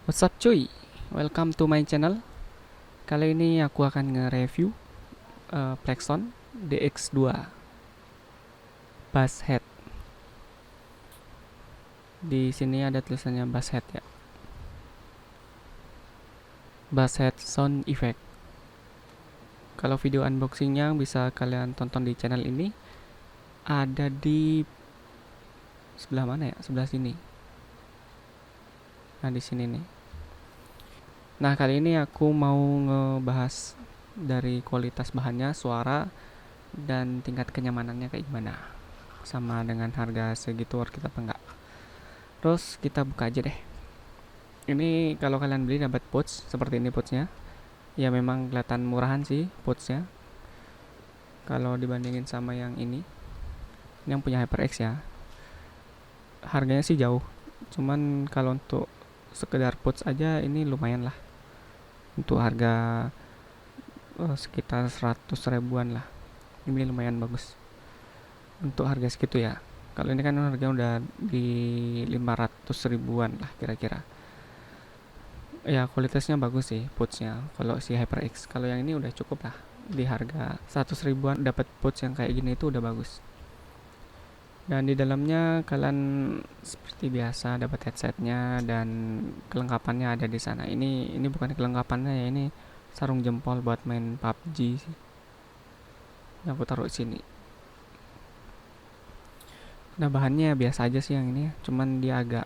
What's up cuy? Welcome to my channel. Kali ini aku akan nge-review Plexton DX2 Bass Head. Di sini ada tulisannya Bass Head ya. Bass Head Sound Effect. Kalau video unboxingnya bisa kalian tonton di channel ini. Ada di sebelah mana ya? Sebelah sini. Nah, di sini nih. Nah, kali ini aku mau ngebahas dari kualitas bahannya, suara, dan tingkat kenyamanannya kayak gimana. Sama dengan harga segitu worth it apa enggak. Terus kita buka aja deh. Ini kalau kalian beli dapat pouch seperti ini pouchnya. Ya memang kelihatan murahan sih pouchnya. Kalau dibandingin sama yang ini yang punya HyperX ya. Harganya sih jauh. Cuman kalau untuk sekedar pouch aja ini lumayan lah. Untuk harga sekitar 100 ribuan lah. Ini lumayan bagus. Untuk harga segitu ya. Kalau ini kan harganya udah di 500 ribuan lah kira-kira. Ya kualitasnya bagus sih pouchnya kalau si HyperX. Kalau yang ini udah cukup lah. Di harga 100 ribuan dapat pouch yang kayak gini itu udah bagus. Dan di dalamnya kalian seperti biasa dapat headsetnya dan kelengkapannya ada di sana. Ini bukan kelengkapannya ya, ini sarung jempol buat main PUBG sih. Yang aku taruh di sini. Nah bahannya biasa aja sih yang ini, cuman dia agak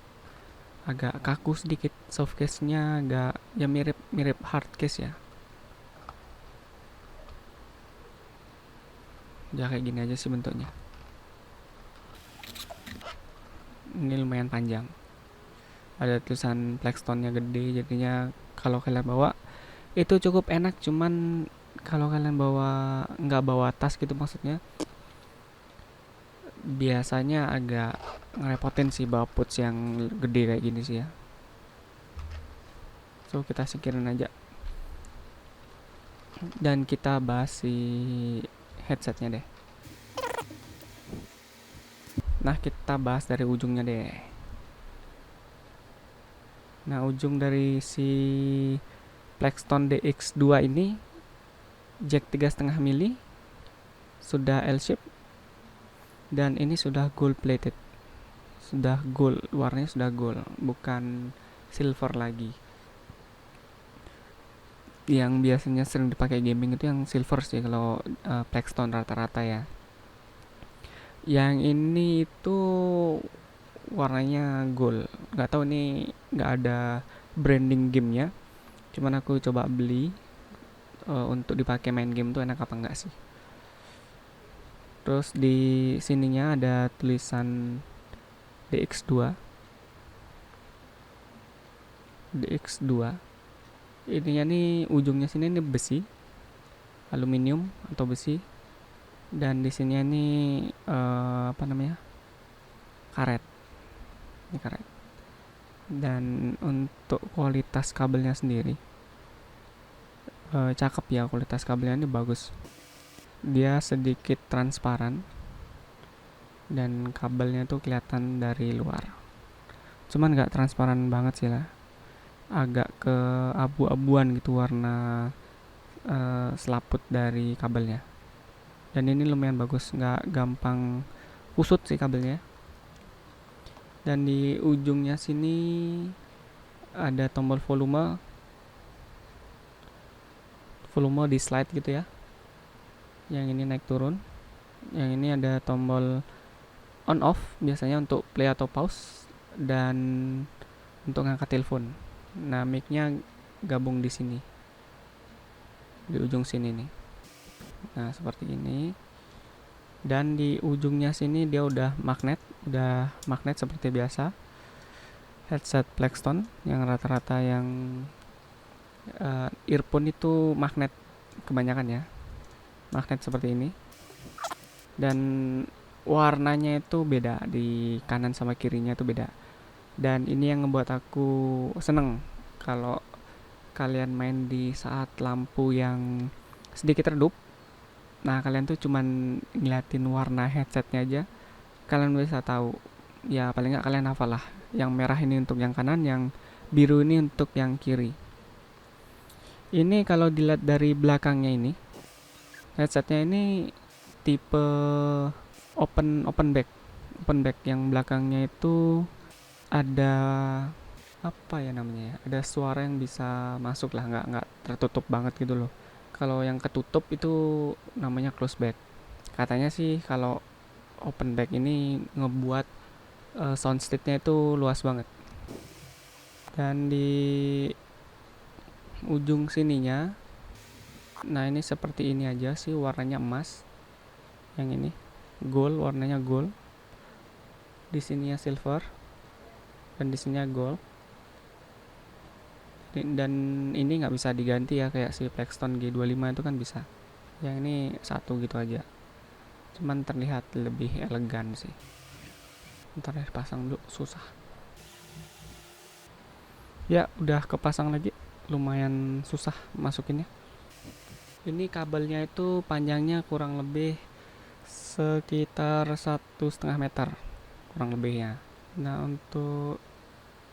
kaku sedikit, soft case-nya agak ya mirip hard case ya. Ya kayak gini aja sih bentuknya. Ini lumayan panjang. Ada tulisan Plexton-nya gede, jadinya kalau kalian bawa itu cukup enak. Cuman kalau kalian bawa nggak bawa tas gitu maksudnya, biasanya agak ngerepotin sih bawa pouch yang gede kayak gini sih ya. So kita singkirin aja. Dan kita bahas si headsetnya deh. Nah kita bahas dari ujungnya deh. Nah ujung dari si Plexton DX2 ini jack 3,5 mili, sudah L-shape, dan ini sudah gold plated. Sudah gold, warnanya sudah gold, bukan silver lagi. Yang biasanya sering dipakai gaming itu yang silver sih kalau Plexton rata-rata ya. Yang ini itu warnanya gold. Nggak tahu ini nggak ada branding gamenya. Cuman aku coba beli untuk dipakai main game tuh enak apa enggak sih. Terus di sininya ada tulisan DX2. DX2. Ininya nih ujungnya sini ini besi, aluminium atau besi. Dan di sini ini apa namanya? Karet. Ini karet. Dan untuk kualitas kabelnya sendiri cakep ya, kualitas kabelnya ini bagus. Dia sedikit transparan dan kabelnya tuh kelihatan dari luar. Cuman nggak transparan banget sih lah. Agak ke abu-abuan gitu warna selaput dari kabelnya. Dan ini lumayan bagus, nggak gampang kusut sih kabelnya. Dan di ujungnya sini ada tombol volume di slide gitu ya. Yang ini naik turun. Yang ini ada tombol on off biasanya untuk play atau pause dan untuk ngangkat telepon. Nah, mic-nya gabung di sini. Di ujung sini nih. Nah, seperti ini. Dan di ujungnya sini dia udah magnet seperti biasa. Headset Plexton yang rata-rata yang earphone itu magnet kebanyakan ya. Magnet seperti ini. Dan warnanya itu beda, di kanan sama kirinya itu beda. Dan ini yang ngebuat aku seneng kalau kalian main di saat lampu yang sedikit redup. Nah kalian tuh cuman ngeliatin warna headsetnya aja, kalian bisa tahu ya, paling nggak kalian hafal lah yang merah ini untuk yang kanan, yang biru ini untuk yang kiri. Ini kalau dilihat dari belakangnya ini, headsetnya ini tipe open back yang belakangnya itu ada apa ya namanya ya, ada suara yang bisa masuk lah, nggak tertutup banget gitu loh. Kalau yang ketutup itu namanya close back. Katanya sih kalau open back ini ngebuat sound stage-nya itu luas banget. Dan di ujung sininya, nah ini seperti ini aja sih, warnanya emas. Yang ini gold, warnanya gold. Di sininya silver dan di sininya gold. Dan ini nggak bisa diganti ya, kayak si Plexton G25 itu kan bisa. Yang ini satu gitu aja, cuman terlihat lebih elegan sih. Ntar ya pasang dulu, susah ya. Udah kepasang lagi, lumayan susah masukinnya. Ini kabelnya itu panjangnya kurang lebih sekitar 1,5 meter kurang lebihnya. Nah untuk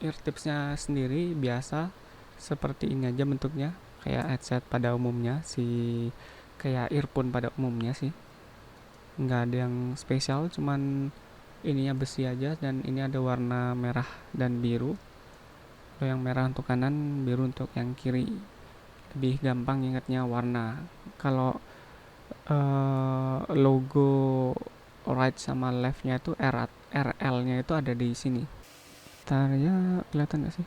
ear tipsnya sendiri biasa seperti ini aja bentuknya, kayak headset pada umumnya sih, kayak earphone pada umumnya sih, nggak ada yang spesial, cuman ininya besi aja. Dan ini ada warna merah dan biru. Kalau yang merah untuk kanan, biru untuk yang kiri, lebih gampang ingatnya warna. Kalau logo right sama leftnya itu RL nya itu ada di sini. Ntar ya, kelihatan gak sih?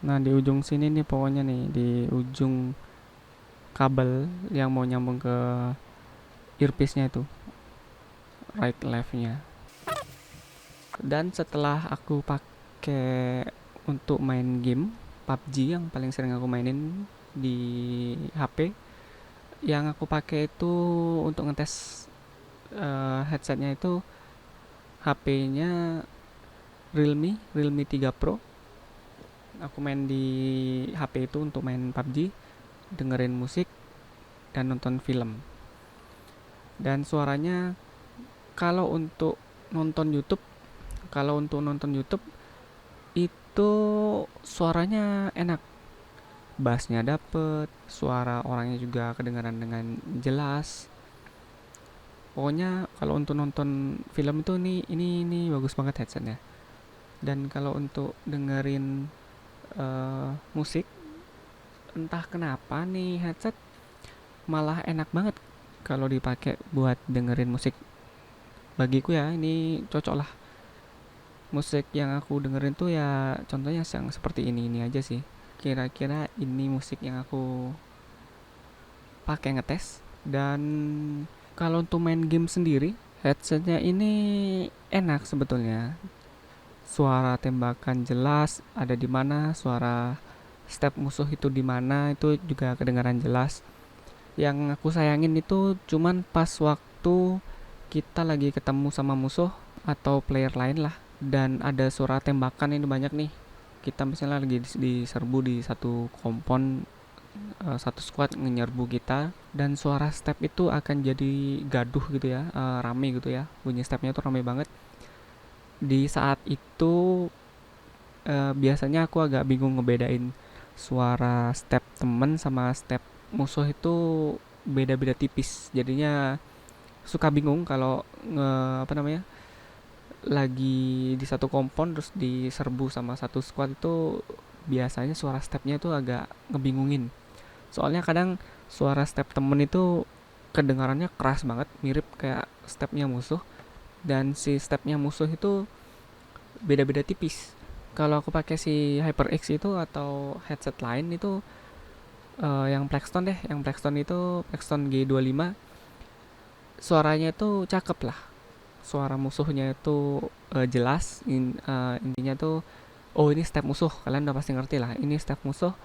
Nah di ujung sini nih pokoknya nih, di ujung kabel yang mau nyambung ke earpiece nya itu, right left nya. Dan setelah aku pakai untuk main game PUBG yang paling sering aku mainin di HP, yang aku pakai itu untuk ngetes headsetnya itu HP-nya Realme 3 Pro. Aku main di HP itu untuk main PUBG, dengerin musik, dan nonton film. Dan suaranya kalau untuk nonton YouTube, itu suaranya enak, bassnya dapet, suara orangnya juga kedengaran dengan jelas. Pokoknya kalau untuk nonton film itu ini bagus banget headsetnya. Dan kalau untuk dengerin musik, entah kenapa nih headset malah enak banget kalau dipakai buat dengerin musik. Bagiku ya ini cocok lah. Musik yang aku dengerin tuh ya contohnya yang seperti ini aja sih. Kira-kira ini musik yang aku pakai ngetes. Dan kalau untuk main game sendiri, headsetnya ini enak sebetulnya. Suara tembakan jelas ada di mana, suara step musuh itu di mana itu juga kedengaran jelas. Yang aku sayangin itu cuman pas waktu kita lagi ketemu sama musuh atau player lain lah, dan ada suara tembakan ini banyak nih. Kita misalnya lagi diserbu di satu kompon, satu squad menyerbu kita, dan suara step itu akan jadi gaduh gitu ya, rame gitu ya, bunyi stepnya itu rame banget. Di saat itu biasanya aku agak bingung ngebedain suara step temen sama step musuh itu beda-beda tipis. Jadinya suka bingung kalau apa namanya, lagi di satu kompon terus diserbu sama satu squad itu, biasanya suara stepnya itu agak ngebingungin. Soalnya kadang suara step temen itu kedengarannya keras banget, mirip kayak stepnya musuh, dan si stepnya musuh itu beda-beda tipis. Kalau aku pakai si HyperX itu atau headset lain itu, yang Plexton deh, yang Plexton itu Plexton G25, suaranya itu cakep lah. Suara musuhnya itu jelas. Intinya tuh, oh ini step musuh, kalian udah pasti ngerti lah. Ini step musuh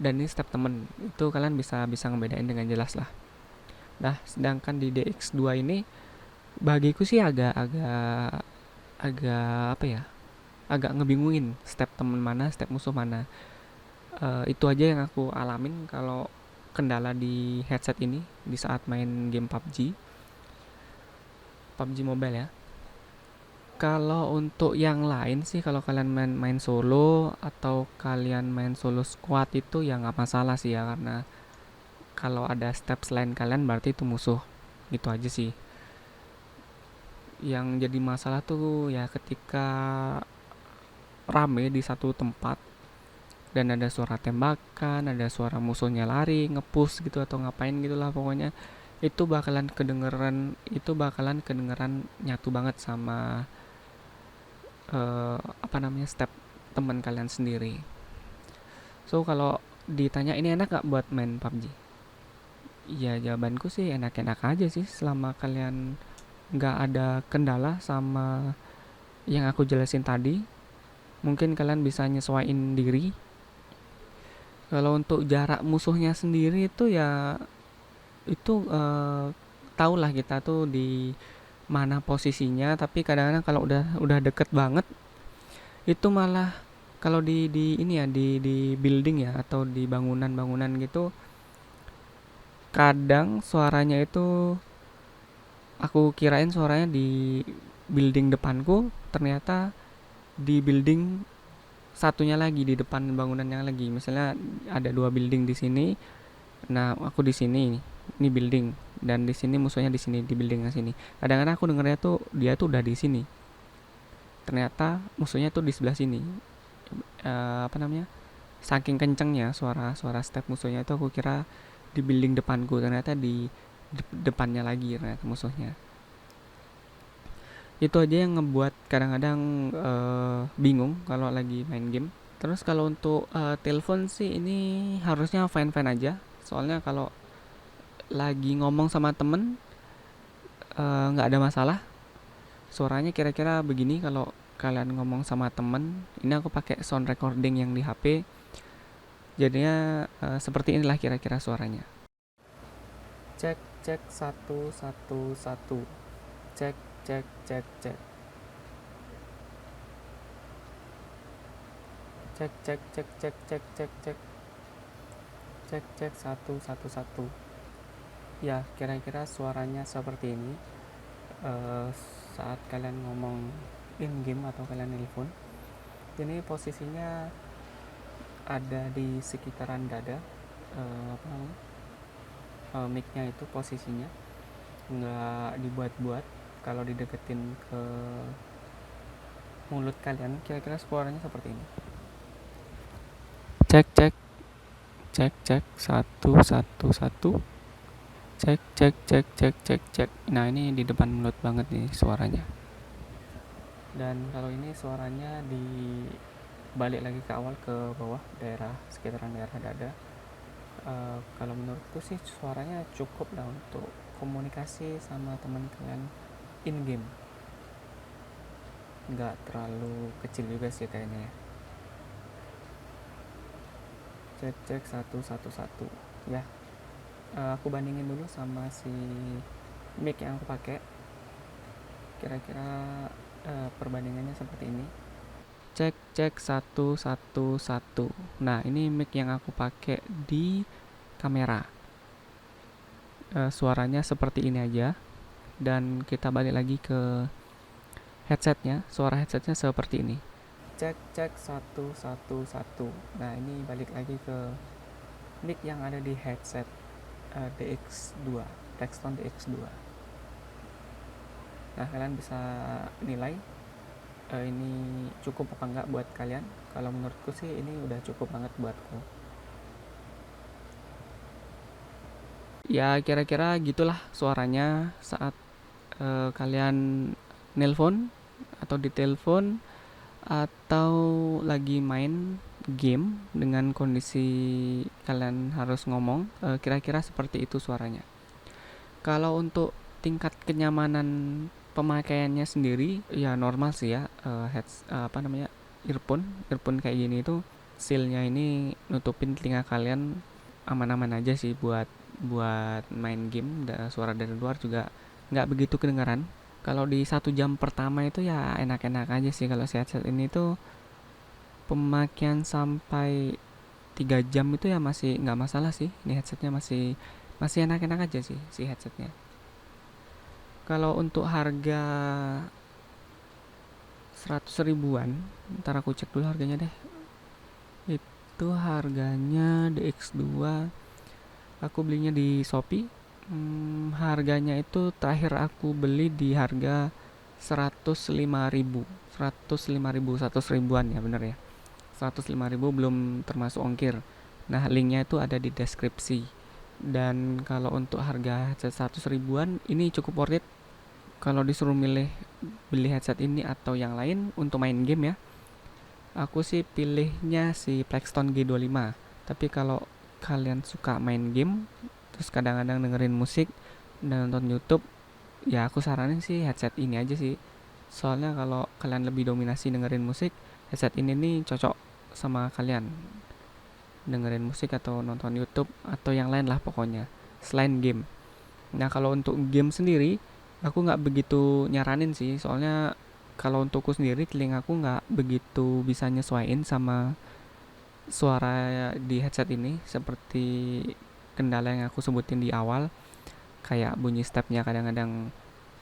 dan ini step temen. Itu kalian bisa ngebedain dengan jelas lah. Nah, sedangkan di DX2 ini bagiku sih agak apa ya? Agak ngebingungin step temen mana, step musuh mana. Itu aja yang aku alamin kalau kendala di headset ini di saat main game PUBG Mobile ya. Kalau untuk yang lain sih, kalau kalian main solo atau kalian main solo squad itu ya nggak masalah sih ya, karena kalau ada step selain kalian berarti itu musuh, gitu aja sih. Yang jadi masalah tuh ya ketika rame di satu tempat dan ada suara tembakan, ada suara musuhnya lari, ngepush gitu atau ngapain gitulah pokoknya. Itu bakalan kedengeran nyatu banget sama apa namanya, step teman kalian sendiri. So kalau ditanya ini enak gak buat main PUBG? Ya jawabanku sih enak-enak aja sih, selama kalian nggak ada kendala sama yang aku jelasin tadi. Mungkin kalian bisa nyesuaiin diri. Kalau untuk jarak musuhnya sendiri itu ya itu tahulah kita tuh di mana posisinya, tapi kadang-kadang kalau udah deket banget itu malah, kalau di ini ya, di building ya atau di bangunan-bangunan gitu, kadang suaranya itu aku kirain suaranya di building depanku, ternyata di building satunya lagi, di depan bangunannya lagi. Misalnya ada dua building di sini, nah aku di sini, ini building, dan di sini musuhnya di sini, di building yang sini. Kadang-kadang aku dengarnya tuh dia tuh udah di sini, ternyata musuhnya tuh di sebelah sini. Apa namanya, saking kencengnya suara step musuhnya itu, aku kira di building depanku, ternyata di depannya lagi ternyata musuhnya. Itu aja yang ngebuat kadang-kadang bingung kalau lagi main game. Terus kalau untuk telepon sih ini harusnya fine-fine aja, soalnya kalau lagi ngomong sama temen nggak ada masalah. Suaranya kira-kira begini kalau kalian ngomong sama temen. Ini aku pakai sound recording yang di HP, jadinya seperti inilah kira-kira suaranya. Cek cek, satu satu satu. Cek cek cek cek. Cek cek cek cek cek cek cek. Cek cek, satu satu satu. Ya kira-kira suaranya seperti ini eh, saat kalian ngomong in game atau kalian nelpon. Ini posisinya ada di sekitaran dada, apa namanya, mic-nya itu posisinya nggak dibuat-buat. Kalau dideketin ke mulut kalian, kira-kira suaranya seperti ini. Cek cek cek cek, satu satu satu. Cek cek cek cek cek cek. Nah ini di depan mulut banget nih suaranya. Dan kalau ini suaranya di balik lagi ke awal, ke bawah, daerah sekitaran daerah dada. Kalau menurutku sih suaranya cukup lah untuk komunikasi sama teman kalian in game. Nggak terlalu kecil juga sih kayaknya ya. Cek cek, satu satu satu. Ya, aku bandingin dulu sama si mic yang aku pakai. Kira-kira perbandingannya seperti ini. Cek cek, satu satu satu. Nah ini mic yang aku pakai di kamera. Suaranya seperti ini aja. Dan kita balik lagi ke headsetnya. Suara headsetnya seperti ini. Cek cek, satu satu satu. Nah ini balik lagi ke mic yang ada di headset DX2, Rexton DX2. Nah kalian bisa nilai ini cukup apa enggak buat kalian. Kalau menurutku sih ini udah cukup banget buatku. Ya kira-kira gitulah suaranya saat kalian nelpon atau ditelepon atau lagi main game dengan kondisi kalian harus ngomong. Kira-kira seperti itu suaranya. Kalau untuk tingkat kenyamanan pemakaiannya sendiri ya normal sih ya. Apa namanya, earphone kayak gini itu sealnya ini nutupin telinga kalian, aman-aman aja sih buat main game. Suara dari luar juga nggak begitu kedengaran. Kalau di 1 jam pertama itu ya enak-enak aja sih. Kalau si headset ini tuh pemakaian sampai 3 jam itu ya masih nggak masalah sih. Ini headsetnya masih masih enak-enak aja sih si headsetnya. Kalau untuk harga 100 ribuan. Ntar aku cek dulu harganya deh. Itu harganya DX2, aku belinya di Shopee. Harganya itu terakhir aku beli di harga 105.000. 100 ribuan ya, bener ya. 105.000 belum termasuk ongkir. Nah, linknya itu ada di deskripsi. Dan kalau untuk harga headset 100 ribuan ini cukup worth it. Kalau disuruh milih beli headset ini atau yang lain untuk main game ya, aku sih pilihnya si Plexton G25. Tapi kalau kalian suka main game, terus kadang-kadang dengerin musik dan nonton YouTube, ya aku saranin sih headset ini aja sih. Soalnya kalau kalian lebih dominasi dengerin musik, headset ini nih cocok sama kalian dengerin musik atau nonton YouTube atau yang lain lah pokoknya selain game. Nah, kalau untuk game sendiri aku nggak begitu nyaranin sih, soalnya kalau untukku sendiri telingaku nggak begitu bisa nyesuaiin sama suara di headset ini, seperti kendala yang aku sebutin di awal, kayak bunyi stepnya kadang-kadang,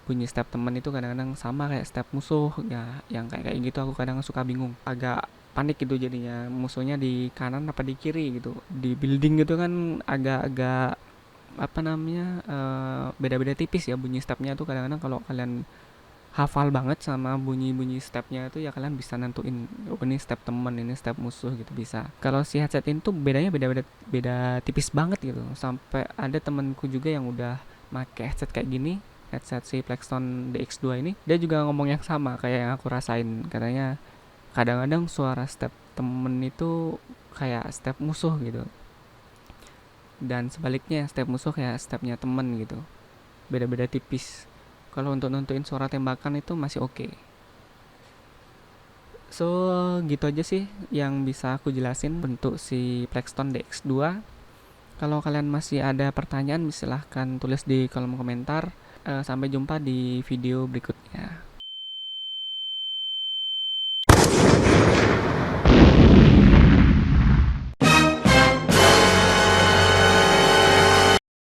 bunyi step temen itu kadang-kadang sama kayak step musuh ya, yang kayak gitu aku kadang suka bingung, agak panik gitu jadinya, musuhnya di kanan apa di kiri gitu, di building gitu kan agak-agak apa namanya, beda-beda tipis ya bunyi stepnya tuh. Kadang-kadang kalau kalian hafal banget sama bunyi-bunyi stepnya itu ya kalian bisa nentuin, oh ini step temen, ini step musuh gitu bisa. Kalau si headset ini tuh bedanya beda tipis banget gitu, sampai ada temenku juga yang udah make headset kayak gini, headset si Plexton DX2 ini, dia juga ngomong yang sama kayak yang aku rasain. Katanya kadang-kadang suara step temen itu kayak step musuh gitu, dan sebaliknya step musuh kayak stepnya temen gitu, beda-beda tipis. Kalau untuk nentuin suara tembakan itu masih oke. So gitu aja sih yang bisa aku jelasin bentuk si Plexton DX2. Kalau kalian masih ada pertanyaan silahkan tulis di kolom komentar. Sampai jumpa di video berikutnya.